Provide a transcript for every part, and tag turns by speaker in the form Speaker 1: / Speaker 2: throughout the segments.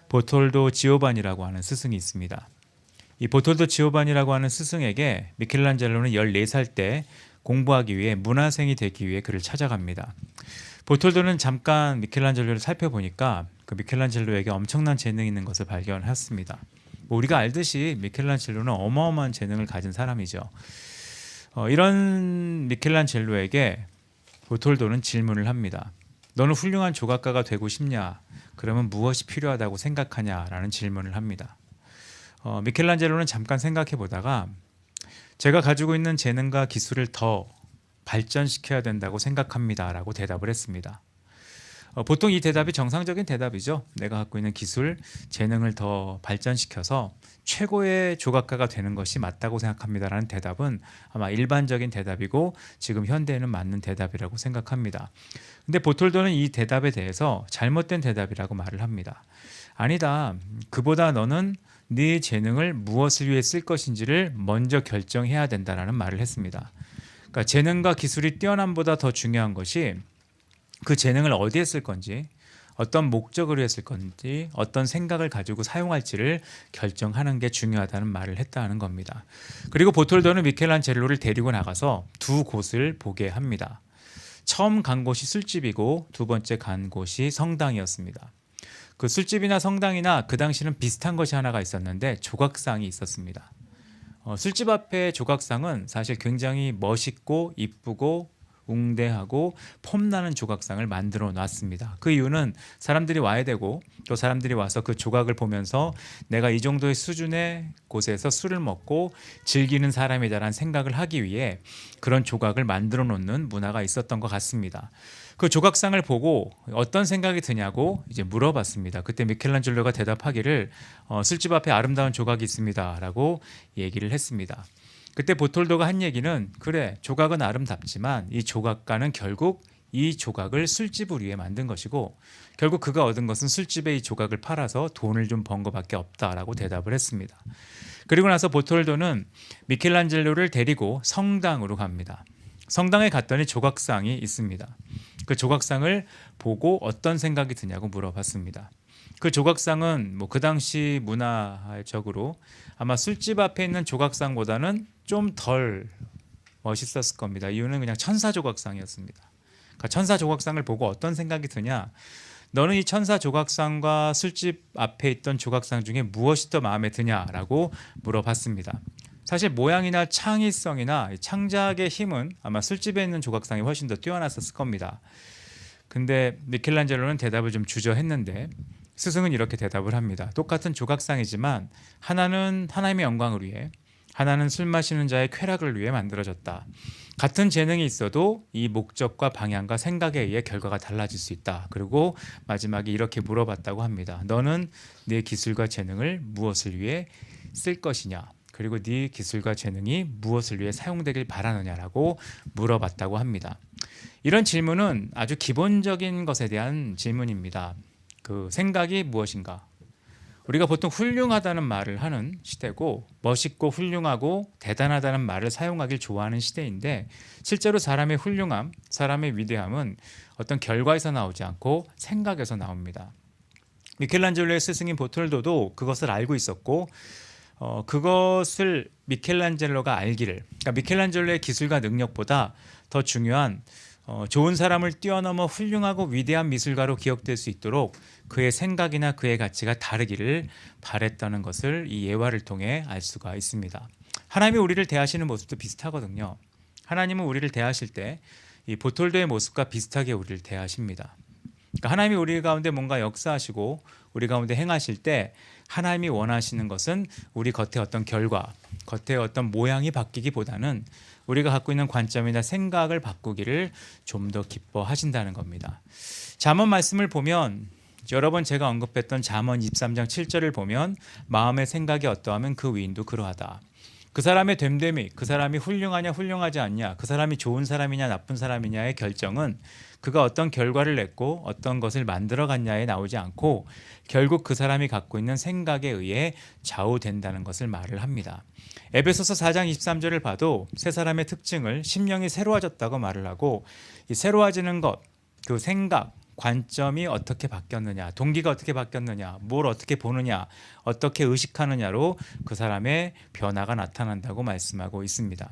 Speaker 1: 보톨도 지오반이라고 하는 스승이 있습니다. 이 보톨도 지오반이라고 하는 스승에게 미켈란젤로는 14살 때 공부하기 위해 문화생이 되기 위해 그를 찾아갑니다. 보톨도는 잠깐 미켈란젤로를 살펴보니까 그 미켈란젤로에게 엄청난 재능이 있는 것을 발견했습니다. 뭐 우리가 알듯이 미켈란젤로는 어마어마한 재능을 가진 사람이죠. 이런 미켈란젤로에게 보톨도는 질문을 합니다. 너는 훌륭한 조각가가 되고 싶냐? 그러면 무엇이 필요하다고 생각하냐? 라는 질문을 합니다. 미켈란젤로는 잠깐 생각해 보다가 제가 가지고 있는 재능과 기술을 더 발전시켜야 된다고 생각합니다 라고 대답을 했습니다. 보통 이 대답이 정상적인 대답이죠. 내가 갖고 있는 기술, 재능을 더 발전시켜서 최고의 조각가가 되는 것이 맞다고 생각합니다라는 대답은 아마 일반적인 대답이고 지금 현대에는 맞는 대답이라고 생각합니다. 근데 보톨도는 이 대답에 대해서 잘못된 대답이라고 말을 합니다. 아니다. 그보다 너는 네 재능을 무엇을 위해 쓸 것인지를 먼저 결정해야 된다라는 말을 했습니다. 그러니까 재능과 기술이 뛰어남보다 더 중요한 것이 그 재능을 어디에 쓸 건지, 어떤 목적을 위해 쓸 건지, 어떤 생각을 가지고 사용할지를 결정하는 게 중요하다는 말을 했다는 겁니다. 그리고 보톨도는 미켈란젤로를 데리고 나가서 두 곳을 보게 합니다. 처음 간 곳이 술집이고 두 번째 간 곳이 성당이었습니다. 그 술집이나 성당이나 그 당시는 비슷한 것이 하나가 있었는데 조각상이 있었습니다. 술집 앞에 조각상은 사실 굉장히 멋있고 이쁘고 웅대하고 폼나는 조각상을 만들어 놨습니다. 그 이유는 사람들이 와야 되고 또 사람들이 와서 그 조각을 보면서 내가 이 정도의 수준의 곳에서 술을 먹고 즐기는 사람이다라는 생각을 하기 위해 그런 조각을 만들어 놓는 문화가 있었던 것 같습니다. 그 조각상을 보고 어떤 생각이 드냐고 이제 물어봤습니다. 그때 미켈란젤로가 대답하기를 술집 앞에 아름다운 조각이 있습니다라고 얘기를 했습니다. 그때 보톨도가 한 얘기는 그래 조각은 아름답지만 이 조각가는 결국 이 조각을 술집을 위해 만든 것이고 결국 그가 얻은 것은 술집에 이 조각을 팔아서 돈을 좀 번 것밖에 없다라고 대답을 했습니다. 그리고 나서 보톨도는 미켈란젤로를 데리고 성당으로 갑니다. 성당에 갔더니 조각상이 있습니다. 그 조각상을 보고 어떤 생각이 드냐고 물어봤습니다. 그 조각상은 뭐 그 당시 문화적으로 아마 술집 앞에 있는 조각상보다는 좀 덜 멋있었을 겁니다. 이유는 그냥 천사 조각상이었습니다. 그러니까 천사 조각상을 보고 어떤 생각이 드냐? 너는 이 천사 조각상과 술집 앞에 있던 조각상 중에 무엇이 더 마음에 드냐라고 물어봤습니다. 사실 모양이나 창의성이나 창작의 힘은 아마 술집에 있는 조각상이 훨씬 더 뛰어났었을 겁니다. 근데 미켈란젤로는 대답을 좀 주저했는데 스승은 이렇게 대답을 합니다. 똑같은 조각상이지만 하나는 하나님의 영광을 위해, 하나는 술 마시는 자의 쾌락을 위해 만들어졌다. 같은 재능이 있어도 이 목적과 방향과 생각에 의해 결과가 달라질 수 있다. 그리고 마지막에 이렇게 물어봤다고 합니다. 너는 네 기술과 재능을 무엇을 위해 쓸 것이냐? 그리고 네 기술과 재능이 무엇을 위해 사용되길 바라느냐라고 물어봤다고 합니다. 이런 질문은 아주 기본적인 것에 대한 질문입니다. 그 생각이 무엇인가? 우리가 보통 훌륭하다는 말을 하는 시대고 멋있고 훌륭하고 대단하다는 말을 사용하길 좋아하는 시대인데 실제로 사람의 훌륭함, 사람의 위대함은 어떤 결과에서 나오지 않고 생각에서 나옵니다. 미켈란젤로의 스승인 보톨도도 그것을 알고 있었고 그것을 미켈란젤로가 알기를, 그러니까 미켈란젤로의 기술과 능력보다 더 중요한 좋은 사람을 뛰어넘어 훌륭하고 위대한 미술가로 기억될 수 있도록 그의 생각이나 그의 가치가 다르기를 바랬다는 것을 이 예화를 통해 알 수가 있습니다. 하나님이 우리를 대하시는 모습도 비슷하거든요. 하나님은 우리를 대하실 때 이 보톨도의 모습과 비슷하게 우리를 대하십니다. 그러니까 하나님이 우리 가운데 뭔가 역사하시고 우리 가운데 행하실 때 하나님이 원하시는 것은 우리 겉에 어떤 결과, 겉에 어떤 모양이 바뀌기보다는 우리가 갖고 있는 관점이나 생각을 바꾸기를 좀 더 기뻐하신다는 겁니다. 잠언 말씀을 보면 여러 번 제가 언급했던 잠언 23장 7절을 보면 마음의 생각이 어떠하면 그 위인도 그러하다. 그 사람의 됨됨이, 그 사람이 훌륭하냐 훌륭하지 않냐, 그 사람이 좋은 사람이냐 나쁜 사람이냐의 결정은 그가 어떤 결과를 냈고 어떤 것을 만들어갔냐에 나오지 않고 결국 그 사람이 갖고 있는 생각에 의해 좌우된다는 것을 말을 합니다. 에베소서 4장 23절을 봐도 세 사람의 특징을 심령이 새로워졌다고 말을 하고 이 새로워지는 것, 그 생각, 관점이 어떻게 바뀌었느냐, 동기가 어떻게 바뀌었느냐, 뭘 어떻게 보느냐, 어떻게 의식하느냐로 그 사람의 변화가 나타난다고 말씀하고 있습니다.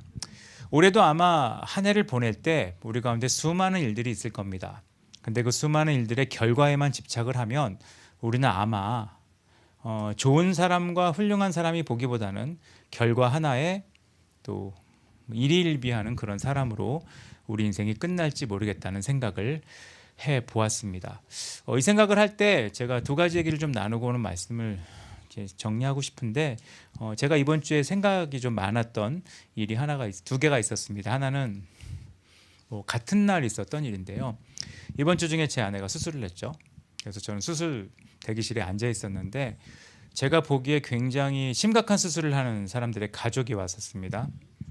Speaker 1: 올해도 아마 한 해를 보낼 때 우리 가운데 수많은 일들이 있을 겁니다. 근데 그 수많은 일들의 결과에만 집착을 하면 우리는 아마 좋은 사람과 훌륭한 사람이 보기보다는 결과 하나에 또 일희일비하는 그런 사람으로 우리 인생이 끝날지 모르겠다는 생각을 해 보았습니다. 이 생각을 할 때 제가 두 가지 얘기를 좀 나누고 오는 말씀을 정리하고 싶은데 제가 이번 주에 생각이 좀 많았던 일이 두 개가 있었습니다. 하나는 같은 날 있었던 일인데요. 이번 주 중에 제 아내가 수술을 했죠. 그래서 저는 수술 대기실에 앉아 있었는데 제가 보기에 굉장히 심각한 수술을 하는 사람들의 가족이 왔었습니다.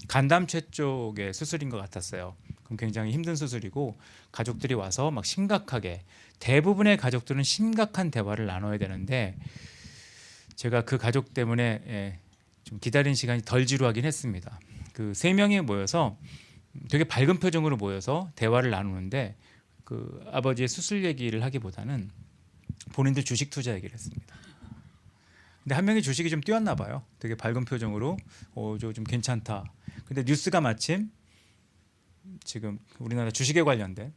Speaker 1: 간담체 쪽의 수술인 것 같았어요. 그럼 굉장히 힘든 수술이고 가족들이 와서 막 심각하게, 대부분의 가족들은 심각한 대화를 나눠야 되는데 제가 그 가족 때문에 좀 기다리는 시간이 덜 지루하긴 했습니다. 그 세 명이 모여서 되게 밝은 표정으로 모여서 대화를 나누는데 그 아버지의 수술 얘기를 하기보다는 본인들 주식 투자 얘기를 했습니다. 근데 한 명이 주식이 좀 뛰었나 봐요. 되게 밝은 표정으로 저 좀 괜찮다. 근데 뉴스가 마침 지금 우리나라 주식에 관련된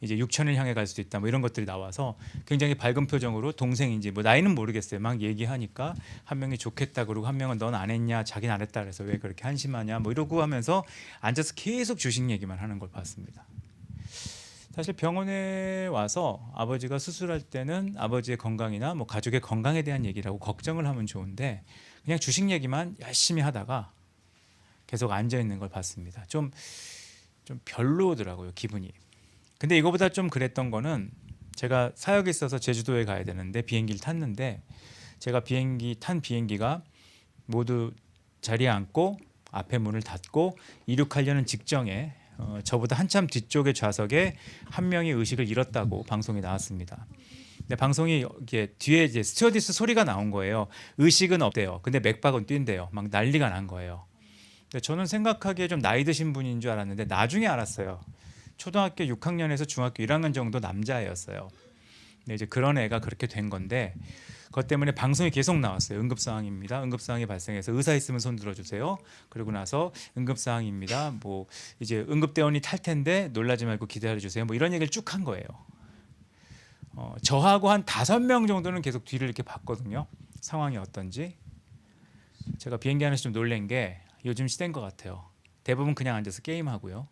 Speaker 1: 이제 6천을 향해 갈 수도 있다 뭐 이런 것들이 나와서 굉장히 밝은 표정으로 동생인지 뭐 나이는 모르겠어요. 막 얘기하니까 한 명이 좋겠다 그러고 한 명은 넌 안 했냐, 자기는 안 했다 그래서 왜 그렇게 한심하냐 뭐 이러고 하면서 앉아서 계속 주식 얘기만 하는 걸 봤습니다. 사실 병원에 와서 아버지가 수술할 때는 아버지의 건강이나 뭐 가족의 건강에 대한 얘기를 하고 걱정을 하면 좋은데 그냥 주식 얘기만 열심히 하다가 계속 앉아 있는 걸 봤습니다. 좀 별로더라고요, 기분이. 근데 이거보다 좀 그랬던 거는 제가 사역이 있어서 제주도에 가야 되는데 비행기를 탔는데 제가 탄 비행기가 모두 자리에 앉고 앞에 문을 닫고 이륙하려는 직전에 저보다 한참 뒤쪽의 좌석에 한 명이 의식을 잃었다고 방송이 나왔습니다. 근데 방송이 이게 뒤에 이제 스튜어디스 소리가 나온 거예요. 의식은 없대요. 근데 맥박은 뛴대요. 막 난리가 난 거예요. 근데 저는 생각하기에 좀 나이 드신 분인 줄 알았는데 나중에 알았어요. 초등학교 6학년에서 중학교 1학년 정도 남자애였어요. 근데 이제 그런 애가 그렇게 된 건데 그것 때문에 방송이 계속 나왔어요. 응급 상황입니다. 응급 상황이 발생해서 의사 있으면 손 들어주세요. 그리고 나서 응급 상황입니다. 뭐 이제 응급대원이 탈 텐데 놀라지 말고 기다려 주세요. 뭐 이런 얘기를 쭉 한 거예요. 저하고 한 5명 정도는 계속 뒤를 이렇게 봤거든요. 상황이 어떤지. 제가 비행기 안에서 좀 놀란 게 요즘 시대인 것 같아요. 대부분 그냥 앉아서 게임하고요.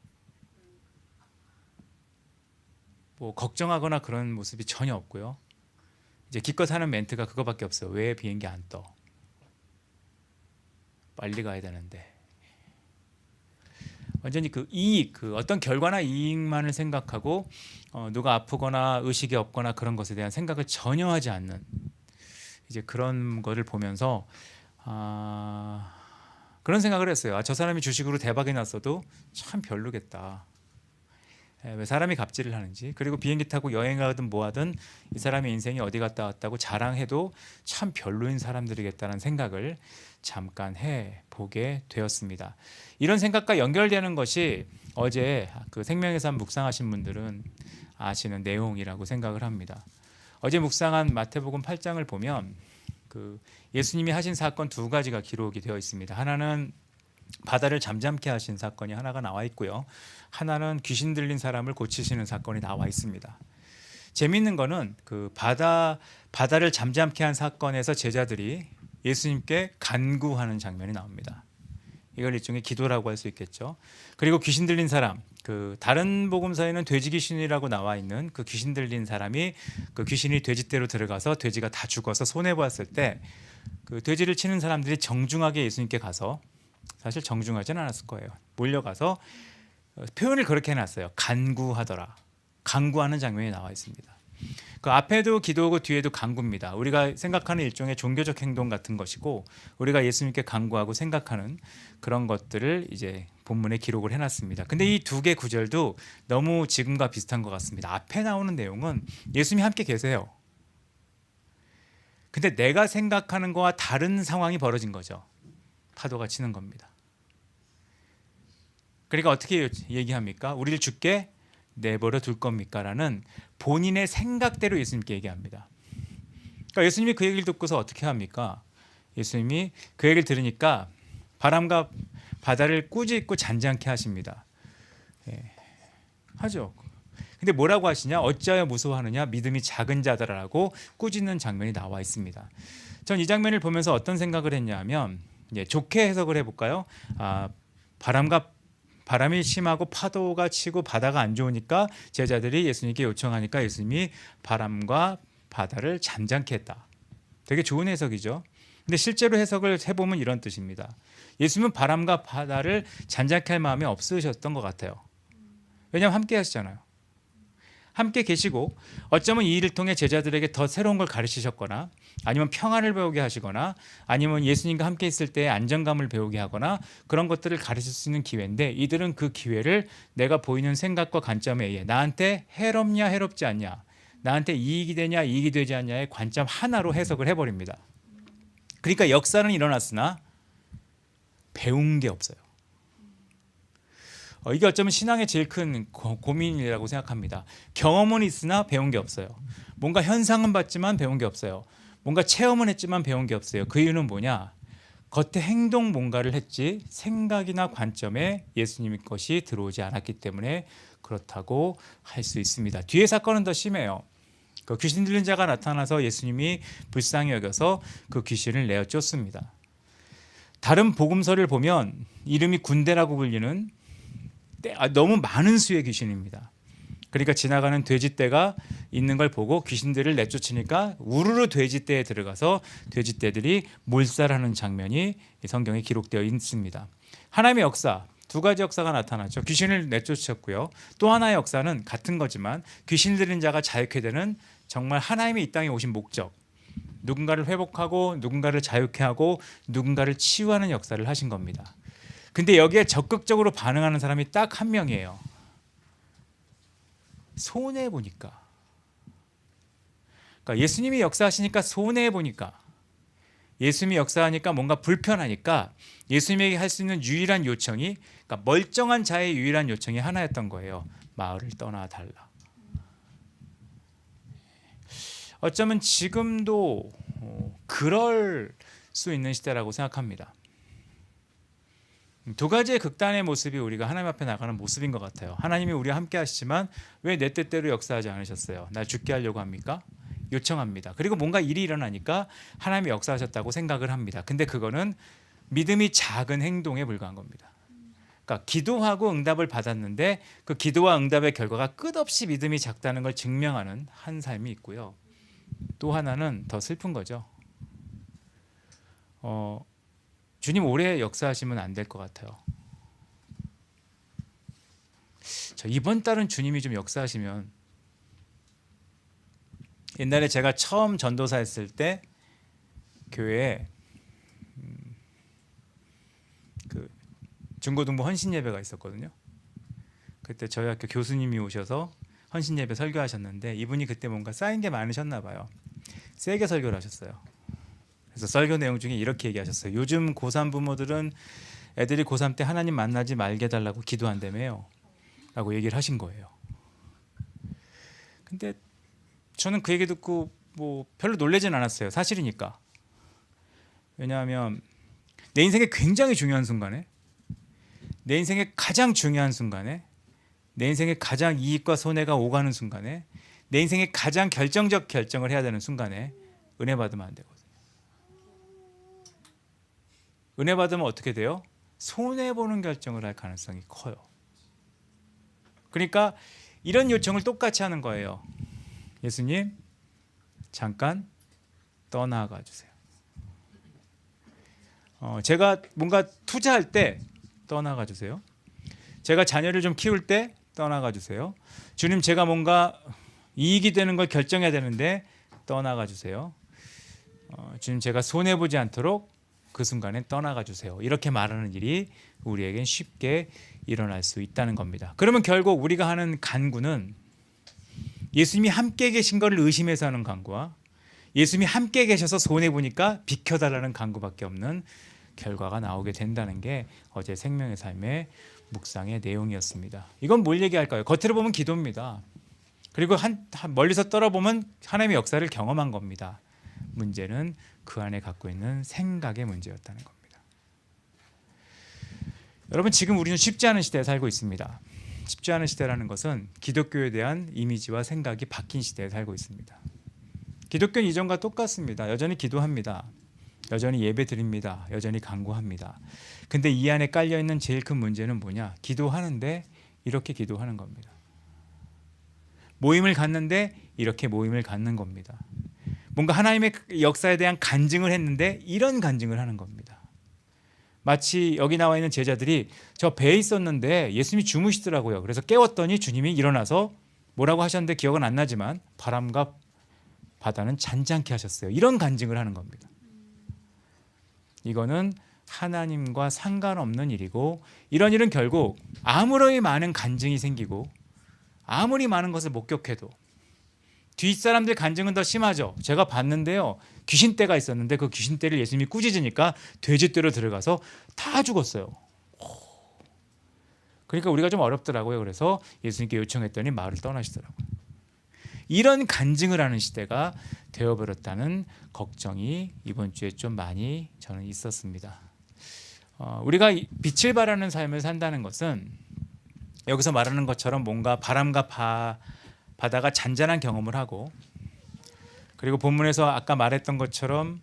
Speaker 1: 뭐 걱정하거나 그런 모습이 전혀 없고요. 이제 기껏 하는 멘트가 그거밖에 없어요. 왜 비행기 안 떠? 빨리 가야 되는데. 완전히 그 이익, 그 어떤 결과나 이익만을 생각하고 누가 아프거나 의식이 없거나 그런 것에 대한 생각을 전혀 하지 않는 이제 그런 거를 보면서 그런 생각을 했어요. 저 사람이 주식으로 대박이 났어도 참 별로겠다. 왜 사람이 갑질을 하는지, 그리고 비행기 타고 여행 가든 뭐 하든 이 사람의 인생이 어디 갔다 왔다고 자랑해도 참 별로인 사람들이겠다는 생각을 잠깐 해보게 되었습니다. 이런 생각과 연결되는 것이 어제 그 생명의 삶 묵상하신 분들은 아시는 내용이라고 생각을 합니다. 어제 묵상한 마태복음 8장을 보면 그 예수님이 하신 사건 두 가지가 기록이 되어 있습니다. 하나는 바다를 잠잠케 하신 사건이 하나가 나와 있고요. 하나는 귀신 들린 사람을 고치시는 사건이 나와 있습니다. 재미있는 거는 그 바다를 잠잠케 한 사건에서 제자들이 예수님께 간구하는 장면이 나옵니다. 이걸 일종의 기도라고 할 수 있겠죠. 그리고 귀신 들린 사람, 그 다른 복음서에는 돼지 귀신이라고 나와 있는 그 귀신 들린 사람이 그 귀신이 돼지떼로 들어가서 돼지가 다 죽어서 손해 보았을 때 그 돼지를 치는 사람들이 정중하게 예수님께 가서, 사실 정중하진 않았을 거예요. 몰려가서 표현을 그렇게 해놨어요. 간구하더라. 간구하는 장면이 나와 있습니다. 그 앞에도 기도고 뒤에도 간구입니다. 우리가 생각하는 일종의 종교적 행동 같은 것이고 우리가 예수님께 간구하고 생각하는 그런 것들을 이제 본문에 기록을 해놨습니다. 근데 이 두 개 구절도 너무 지금과 비슷한 것 같습니다. 앞에 나오는 내용은 예수님이 함께 계세요. 근데 내가 생각하는 거와 다른 상황이 벌어진 거죠. 파도가 치는 겁니다. 그러니까 어떻게 얘기합니까? 우리를 죽게 내버려 둘 겁니까? 라는 본인의 생각대로 예수님께 얘기합니다. 그러니까 예수님이 그 얘기를 듣고서 어떻게 합니까? 예수님이 그 얘기를 들으니까 바람과 바다를 꾸짖고 잔잔케 하십니다. 예, 하죠. 근데 뭐라고 하시냐? 어찌하여 무서워하느냐? 믿음이 작은 자들아라고 꾸짖는 장면이 나와 있습니다. 전 이 장면을 보면서 어떤 생각을 했냐면, 좋게 해석을 해볼까요? 바람이 심하고 파도가 치고 바다가 안 좋으니까 제자들이 예수님께 요청하니까 예수님이 바람과 바다를 잠잠케 했다. 되게 좋은 해석이죠. 근데 실제로 해석을 해보면 이런 뜻입니다. 예수님은 바람과 바다를 잔잔케 할 마음이 없으셨던 것 같아요. 왜냐하면 함께 하시잖아요. 함께 계시고 어쩌면 이 일을 통해 제자들에게 더 새로운 걸 가르치셨거나 아니면 평안을 배우게 하시거나 아니면 예수님과 함께 있을 때 안정감을 배우게 하거나 그런 것들을 가르칠 수 있는 기회인데, 이들은 그 기회를 내가 보이는 생각과 관점에 의해 나한테 해롭냐 해롭지 않냐, 나한테 이익이 되냐 이익이 되지 않냐의 관점 하나로 해석을 해버립니다. 그러니까 역사는 일어났으나 배운 게 없어요. 이게 어쩌면 신앙의 제일 큰 고민이라고 생각합니다. 경험은 있으나 배운 게 없어요. 뭔가 현상은 봤지만 배운 게 없어요. 뭔가 체험은 했지만 배운 게 없어요. 그 이유는 뭐냐? 겉에 행동 뭔가를 했지 생각이나 관점에 예수님의 것이 들어오지 않았기 때문에 그렇다고 할 수 있습니다. 뒤에 사건은 더 심해요. 그 귀신 들린 자가 나타나서 예수님이 불쌍히 여겨서 그 귀신을 내어 쫓습니다. 다른 복음서를 보면 이름이 군대라고 불리는 너무 많은 수의 귀신입니다. 그러니까 지나가는 돼지떼가 있는 걸 보고 귀신들을 내쫓으니까 우르르 돼지떼에 들어가서 돼지떼들이 몰살하는 장면이 성경에 기록되어 있습니다. 하나님의 역사, 두 가지 역사가 나타나죠. 귀신을 내쫓았고요. 또 하나의 역사는 같은 거지만 귀신 들린 자가 자유케 되는 정말 하나님이 이 땅에 오신 목적, 누군가를 회복하고 누군가를 자유케 하고 누군가를 치유하는 역사를 하신 겁니다. 근데 여기에 적극적으로 반응하는 사람이 딱 한 명이에요. 손해 보니까. 그러니까 예수님이 역사하시니까 손해 보니까, 예수님이 역사하니까 뭔가 불편하니까 예수님에게 할 수 있는 유일한 요청이, 그러니까 멀쩡한 자의 유일한 요청이 하나였던 거예요. 마을을 떠나 달라. 어쩌면 지금도 그럴 수 있는 시대라고 생각합니다. 두 가지의 극단의 모습이 우리가 하나님 앞에 나가는 모습인 것 같아요. 하나님이 우리와 함께 하시지만 왜 내 뜻대로 역사하지 않으셨어요? 나 죽게 하려고 합니까? 요청합니다. 그리고 뭔가 일이 일어나니까 하나님이 역사하셨다고 생각을 합니다. 근데 그거는 믿음이 작은 행동에 불과한 겁니다. 그러니까 기도하고 응답을 받았는데 그 기도와 응답의 결과가 끝없이 믿음이 작다는 걸 증명하는 한 삶이 있고요. 또 하나는 더 슬픈 거죠. 주님 오래 역사하시면 안 될 것 같아요. 이번 달은 주님이 좀 역사하시면, 옛날에 제가 처음 전도사 했을 때 교회에 그 중고등부 헌신 예배가 있었거든요. 그때 저희 학교 교수님이 오셔서 헌신 예배 설교하셨는데 이분이 그때 뭔가 쌓인 게 많으셨나 봐요. 세게 설교를 하셨어요. 그래서 설교 내용 중에 이렇게 얘기하셨어요. 요즘 고3 부모들은 애들이 고3 때 하나님 만나지 말게 해달라고 기도한다며요 라고 얘기를 하신 거예요. 근데 저는 그 얘기 듣고 뭐 별로 놀라진 않았어요. 사실이니까. 왜냐하면 내 인생에 굉장히 중요한 순간에, 내 인생에 가장 중요한 순간에, 내 인생에 가장 이익과 손해가 오가는 순간에, 내 인생에 가장 결정적 결정을 해야 되는 순간에 은혜 받으면 안 되거든요. 은혜 받으면 어떻게 돼요? 손해보는 결정을 할 가능성이 커요. 그러니까 이런 요청을 똑같이 하는 거예요. 예수님, 잠깐 떠나가 주세요. 제가 뭔가 투자할 때 떠나가 주세요. 제가 자녀를 좀 키울 때 떠나가 주세요. 주님, 제가 뭔가 이익이 되는 걸 결정해야 되는데 떠나가 주세요. 주님, 제가 손해보지 않도록 그 순간에 떠나가 주세요. 이렇게 말하는 일이 우리에겐 쉽게 일어날 수 있다는 겁니다. 그러면 결국 우리가 하는 간구는 예수님이 함께 계신 것을 의심해서 하는 간구와 예수님이 함께 계셔서 손해보니까 비켜달라는 간구밖에 없는 결과가 나오게 된다는 게 어제 생명의 삶의 묵상의 내용이었습니다. 이건 뭘 얘기할까요? 겉으로 보면 기도입니다. 그리고 멀리서 떨어보면 하나님의 역사를 경험한 겁니다. 문제는 그 안에 갖고 있는 생각의 문제였다는 겁니다. 여러분, 지금 우리는 쉽지 않은 시대에 살고 있습니다. 쉽지 않은 시대라는 것은 기독교에 대한 이미지와 생각이 바뀐 시대에 살고 있습니다. 기독교는 이전과 똑같습니다. 여전히 기도합니다. 여전히 예배 드립니다. 여전히 간구합니다. 근데 이 안에 깔려있는 제일 큰 문제는 뭐냐? 기도하는데 이렇게 기도하는 겁니다. 모임을 갖는데 이렇게 모임을 갖는 겁니다. 뭔가 하나님의 역사에 대한 간증을 했는데 이런 간증을 하는 겁니다. 마치 여기 나와 있는 제자들이 저 배에 있었는데 예수님이 주무시더라고요. 그래서 깨웠더니 주님이 일어나서 뭐라고 하셨는데 기억은 안 나지만 바람과 바다는 잔잔케 하셨어요. 이런 간증을 하는 겁니다. 이거는 하나님과 상관없는 일이고, 이런 일은 결국 아무리 많은 간증이 생기고 아무리 많은 것을 목격해도 뒷사람들 간증은 더 심하죠. 제가 봤는데요, 귀신떼가 있었는데 그 귀신떼를 예수님이 꾸짖으니까 돼지떼로 들어가서 다 죽었어요. 그러니까 우리가 좀 어렵더라고요. 그래서 예수님께 요청했더니 마을을 떠나시더라고요. 이런 간증을 하는 시대가 되어버렸다는 걱정이 이번 주에 좀 많이 저는 있었습니다. 우리가 빛을 발하는 삶을 산다는 것은 여기서 말하는 것처럼 뭔가 바람과 바다가 잔잔한 경험을 하고, 그리고 본문에서 아까 말했던 것처럼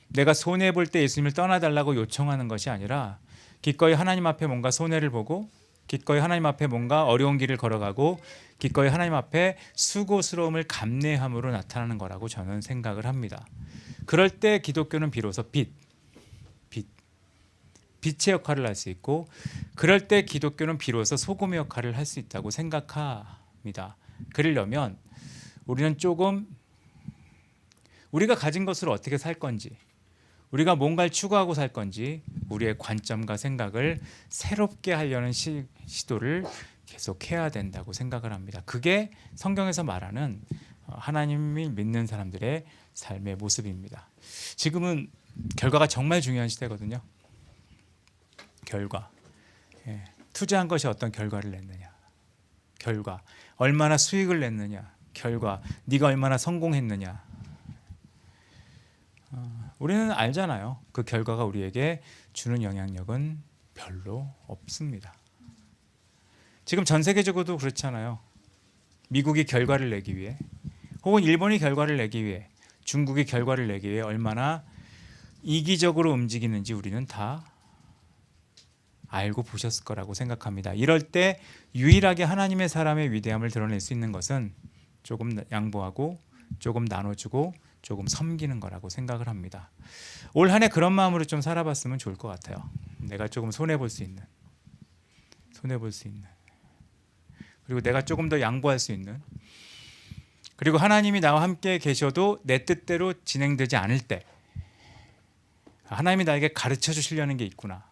Speaker 1: 내가 손해볼 때 예수님을 떠나달라고 요청하는 것이 아니라 기꺼이 하나님 앞에 뭔가 손해를 보고, 기꺼이 하나님 앞에 뭔가 어려운 길을 걸어가고, 기꺼이 하나님 앞에 수고스러움을 감내함으로 나타나는 거라고 저는 생각을 합니다. 그럴 때 기독교는 비로소 빛의 역할을 할 수 있고, 그럴 때 기독교는 비로소 소금의 역할을 할 수 있다고 생각합니다. 그러려면 우리는 조금 우리가 가진 것으로 어떻게 살 건지, 우리가 뭔가를 추구하고 살 건지 우리의 관점과 생각을 새롭게 하려는 시도를 계속해야 된다고 생각을 합니다. 그게 성경에서 말하는 하나님을 믿는 사람들의 삶의 모습입니다. 지금은 결과가 정말 중요한 시대거든요. 결과. 투자한 것이 어떤 결과를 냈느냐. 결과. 얼마나 수익을 냈느냐. 결과. 네가 얼마나 성공했느냐. 우리는 알잖아요. 그 결과가 우리에게 주는 영향력은 별로 없습니다. 지금 전 세계적으로도 그렇잖아요. 미국이 결과를 내기 위해, 혹은 일본이 결과를 내기 위해, 중국이 결과를 내기 위해 얼마나 이기적으로 움직이는지 우리는 다 알고 보셨을 거라고 생각합니다. 이럴 때 유일하게 하나님의 사람의 위대함을 드러낼 수 있는 것은 조금 양보하고, 조금 나눠주고, 조금 섬기는 거라고 생각을 합니다. 올 한 해 그런 마음으로 좀 살아봤으면 좋을 것 같아요. 내가 조금 손해볼 수 있는, 그리고 내가 조금 더 양보할 수 있는, 그리고 하나님이 나와 함께 계셔도 내 뜻대로 진행되지 않을 때 하나님이 나에게 가르쳐 주시려는 게 있구나.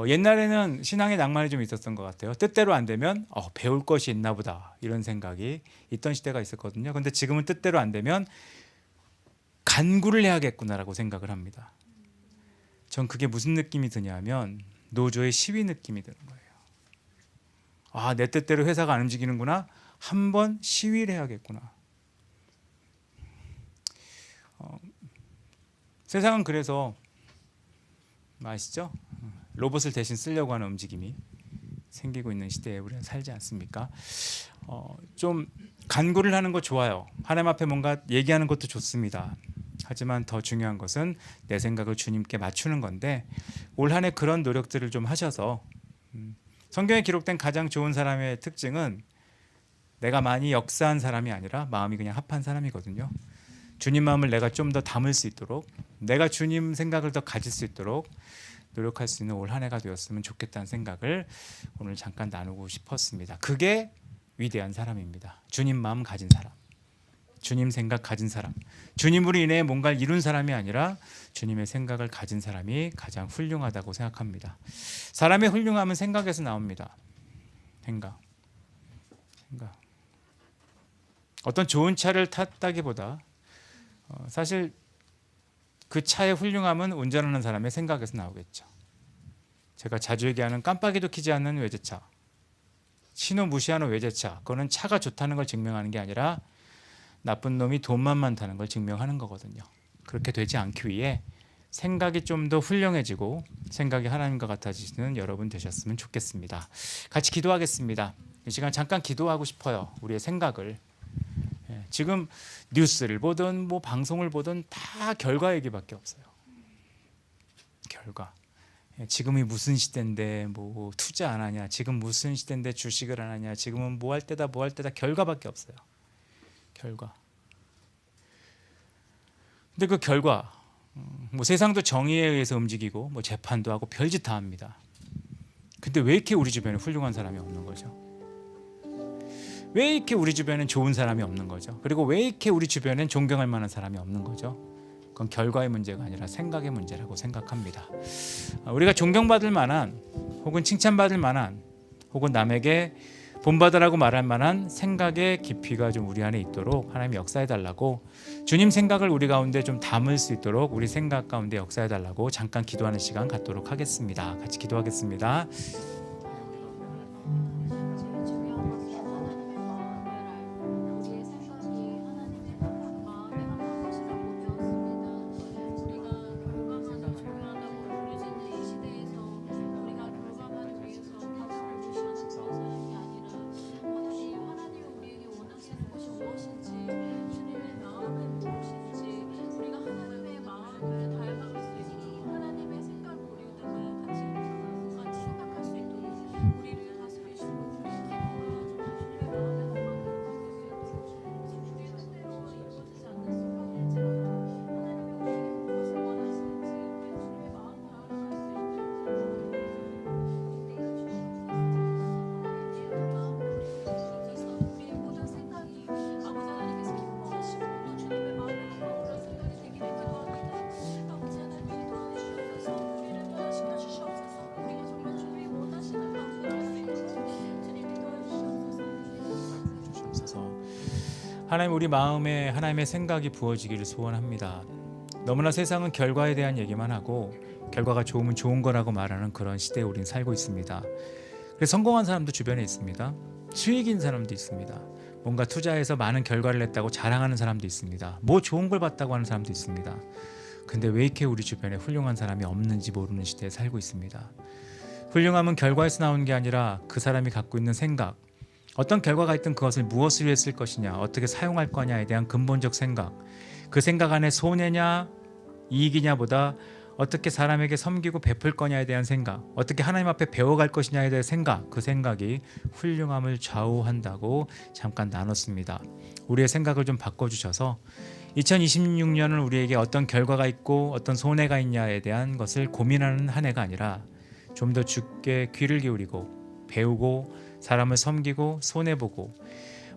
Speaker 1: 옛날에는 신앙의 낭만이 좀 있었던 것 같아요. 뜻대로 안 되면 배울 것이 있나 보다, 이런 생각이 있던 시대가 있었거든요. 그런데 지금은 뜻대로 안 되면 간구를 해야겠구나라고 생각을 합니다. 전 그게 무슨 느낌이 드냐면 노조의 시위 느낌이 드는 거예요. 내 뜻대로 회사가 안 움직이는구나, 한번 시위를 해야겠구나. 세상은 그래서 아시죠? 로봇을 대신 쓰려고 하는 움직임이 생기고 있는 시대에 우리는 살지 않습니까? 좀 간구를 하는 거 좋아요. 하나님 앞에 뭔가 얘기하는 것도 좋습니다. 하지만 더 중요한 것은 내 생각을 주님께 맞추는 건데, 올 한 해 그런 노력들을 좀 하셔서, 성경에 기록된 가장 좋은 사람의 특징은 내가 많이 역사한 사람이 아니라 마음이 그냥 합한 사람이거든요. 주님 마음을 내가 좀 더 담을 수 있도록, 내가 주님 생각을 더 가질 수 있도록 노력할 수 있는 올 한 해가 되었으면 좋겠다는 생각을 오늘 잠깐 나누고 싶었습니다. 그게 위대한 사람입니다. 주님 마음 가진 사람, 주님 생각 가진 사람, 주님으로 인해 뭔가를 이룬 사람이 아니라 주님의 생각을 가진 사람이 가장 훌륭하다고 생각합니다. 사람의 훌륭함은 생각에서 나옵니다. 생각. 어떤 좋은 차를 탔다기보다 사실 그 차의 훌륭함은 운전하는 사람의 생각에서 나오겠죠. 제가 자주 얘기하는 깜빡이도 켜지 않는 외제차, 신호 무시하는 외제차, 그거는 차가 좋다는 걸 증명하는 게 아니라 나쁜 놈이 돈만 많다는 걸 증명하는 거거든요. 그렇게 되지 않기 위해 생각이 좀 더 훌륭해지고 생각이 하나님과 같아지시는 여러분 되셨으면 좋겠습니다. 같이 기도하겠습니다. 이 시간 잠깐 기도하고 싶어요. 우리의 생각을. 지금 뉴스를 보든 뭐 방송을 보든 다 결과 얘기밖에 없어요. 결과. 지금이 무슨 시대인데 뭐 투자 안 하냐, 지금 무슨 시대인데 주식을 안 하냐, 지금은 뭐 할 때다 결과밖에 없어요. 결과. 근데 그 결과, 뭐 세상도 정의에 의해서 움직이고 뭐 재판도 하고 별짓 다 합니다. 근데 왜 이렇게 우리 주변에 훌륭한 사람이 없는 거죠? 왜 이렇게 우리 주변엔 좋은 사람이 없는 거죠? 그리고 왜 이렇게 우리 주변엔 존경할 만한 사람이 없는 거죠? 그건 결과의 문제가 아니라 생각의 문제라고 생각합니다. 우리가 존경받을 만한 혹은 칭찬받을 만한 혹은 남에게 본받으라고 말할 만한 생각의 깊이가 좀 우리 안에 있도록 하나님 역사해 달라고, 주님 생각을 우리 가운데 좀 담을 수 있도록 우리 생각 가운데 역사해 달라고 잠깐 기도하는 시간 갖도록 하겠습니다. 같이 기도하겠습니다. 하나님, 우리 마음에 하나님의 생각이 부어지기를 소원합니다. 너무나 세상은 결과에 대한 얘기만 하고 결과가 좋으면 좋은 거라고 말하는 그런 시대에 우린 살고 있습니다. 그래서 성공한 사람도 주변에 있습니다. 수익인 사람도 있습니다. 뭔가 투자해서 많은 결과를 냈다고 자랑하는 사람도 있습니다. 뭐 좋은 걸 봤다고 하는 사람도 있습니다. 근데 왜 이렇게 우리 주변에 훌륭한 사람이 없는지 모르는 시대에 살고 있습니다. 훌륭함은 결과에서 나오는 게 아니라 그 사람이 갖고 있는 생각, 어떤 결과가 있든 그것을 무엇을 위해 쓸 것이냐, 어떻게 사용할 거냐에 대한 근본적 생각, 그 생각 안에 손해냐 이익이냐보다 어떻게 사람에게 섬기고 베풀 거냐에 대한 생각, 어떻게 하나님 앞에 배워갈 것이냐에 대한 생각, 그 생각이 훌륭함을 좌우한다고 잠깐 나눴습니다. 우리의 생각을 좀 바꿔주셔서 2026년은 우리에게 어떤 결과가 있고 어떤 손해가 있냐에 대한 것을 고민하는 한 해가 아니라 좀 더 주께 귀를 기울이고 배우고 사람을 섬기고 손해보고,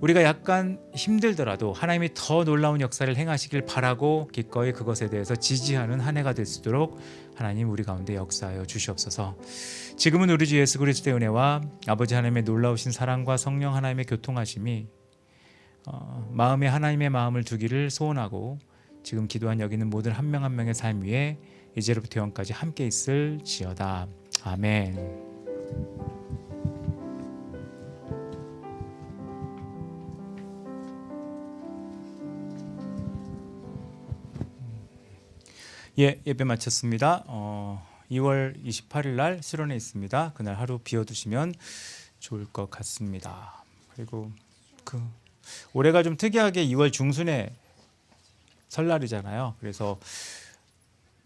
Speaker 1: 우리가 약간 힘들더라도 하나님이 더 놀라운 역사를 행하시길 바라고 기꺼이 그것에 대해서 지지하는 한 해가 될 수 있도록 하나님 우리 가운데 역사하여 주시옵소서. 지금은 우리 주 예수 그리스도의 은혜와 아버지 하나님의 놀라우신 사랑과 성령 하나님의 교통하심이 마음에 하나님의 마음을 두기를 소원하고, 지금 기도한 여기 있는 모든 한 명 한 명의 삶 위에 이제로부터 영까지 함께 있을지어다. 아멘. 예배 마쳤습니다. 2월 28일 날 수련회 있습니다. 그날 하루 비워두시면 좋을 것 같습니다. 그리고 올해가 좀 특이하게 2월 중순에 설날이잖아요. 그래서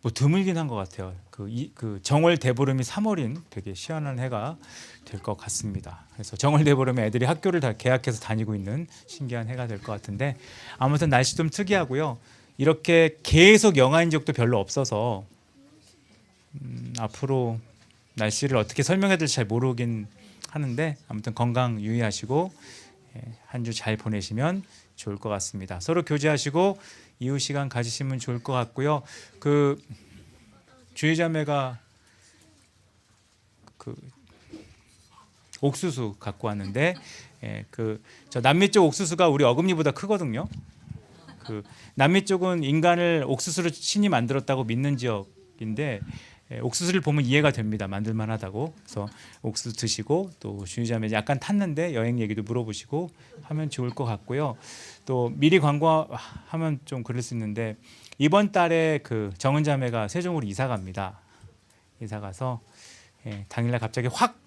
Speaker 1: 뭐 드물긴 한 것 같아요. 그 정월 대보름이 3월인 되게 시원한 해가 될 것 같습니다. 그래서 정월 대보름에 애들이 학교를 다 개학해서 다니고 있는 신기한 해가 될 것 같은데, 아무튼 날씨 좀 특이하고요. 이렇게 계속 영하인 적도 별로 없어서 앞으로 날씨를 어떻게 설명해야 될지 잘 모르긴 하는데, 아무튼 건강 유의하시고 한 주 잘 보내시면 좋을 것 같습니다. 서로 교제하시고 이후 시간 가지시면 좋을 것 같고요. 그 주의자매가 그 옥수수 갖고 왔는데, 저 남미 쪽 옥수수가 우리 어금니보다 크거든요. 남미 쪽은 인간을 옥수수로 신이 만들었다고 믿는 지역인데, 옥수수를 보면 이해가 됩니다. 만들만하다고. 그래서 옥수수 드시고 또 주유자매 약간 탔는데 여행 얘기도 물어보시고 하면 좋을 것 같고요. 또 미리 광고하면 좀 그럴 수 있는데 이번 달에 그 정은자매가 세종으로 이사 갑니다. 이사 가서 당일날 갑자기 확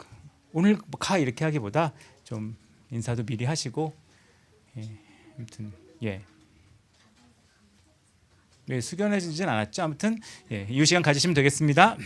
Speaker 1: 오늘 가 이렇게 하기보다 좀 인사도 미리 하시고 아무튼 숙연해지진 않았죠. 아무튼 이 시간 가지시면 되겠습니다.